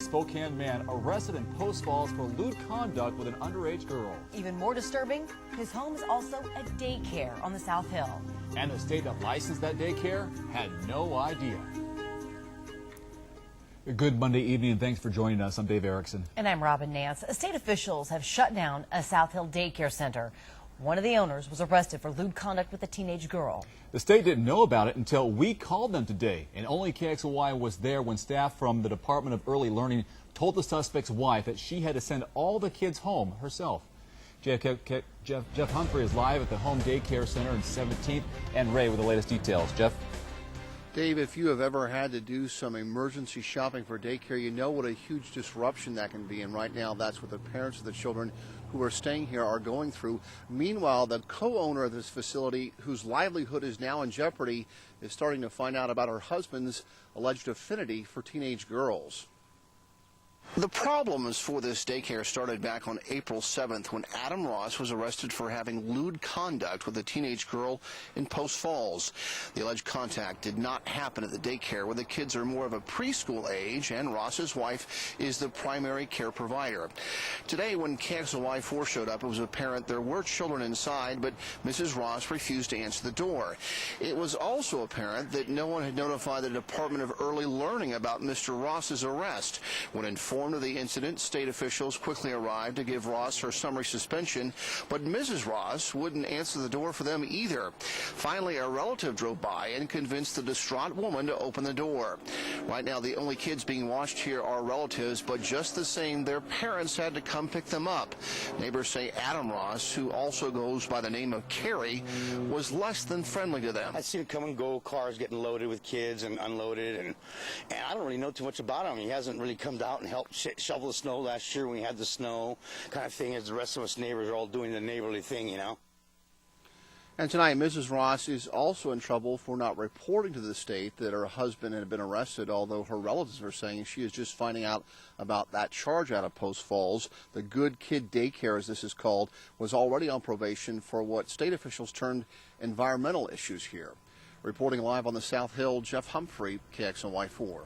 Spokane man arrested in Post Falls for lewd conduct with an underage girl. Even more disturbing, his home is also a daycare on the South Hill. And the state that licensed that daycare had no idea. Good Monday evening, and thanks for joining us. I'm Dave Erickson. And I'm Robin Nance. State officials have shut down a South Hill daycare center. One of the owners was arrested for lewd conduct with a teenage girl. The state didn't know about it until we called them today, and only KXLY was there when staff from the Department of Early Learning told the suspect's wife that she had to send all the kids home herself. Jeff Humphrey is live at the home daycare center in 17th and Ray with the latest details. Jeff? Dave, if you have ever had to do some emergency shopping for daycare, you know what a huge disruption that can be. And right now, that's what the parents of the children who are staying here are going through. Meanwhile, the co-owner of this facility, whose livelihood is now in jeopardy, is starting to find out about her husband's alleged affinity for teenage girls. The problems for this daycare started back on April 7th when Adam Ross was arrested for having lewd conduct with a teenage girl in Post Falls. The alleged contact did not happen at the daycare, where the kids are more of a preschool age, and Ross's wife is the primary care provider. Today, when KXLY4 showed up, it was apparent there were children inside, but Mrs. Ross refused to answer the door. It was also apparent that no one had notified the Department of Early Learning about Mr. Ross's arrest. When informed of the incident, state officials quickly arrived to give Ross her summary suspension, but Mrs. Ross wouldn't answer the door for them either. Finally, a relative drove by and convinced the distraught woman to open the door. Right now, the only kids being watched here are relatives, but just the same, their parents had to come pick them up. Neighbors say Adam Ross, who also goes by the name of Carrie, was less than friendly to them. I see him come and go, cars getting loaded with kids and unloaded, and I don't really know too much about him. He hasn't really come out and helped shovel the snow last year when we had the snow kind of thing, as the rest of us neighbors are all doing the neighborly thing, you know. And tonight, Mrs. Ross is also in trouble for not reporting to the state that her husband had been arrested, although her relatives are saying she is just finding out about that charge out of Post Falls. The Good Kid Daycare, as this is called, was already on probation for what state officials termed environmental issues here. Reporting live on the South Hill, Jeff Humphrey, KXLY4.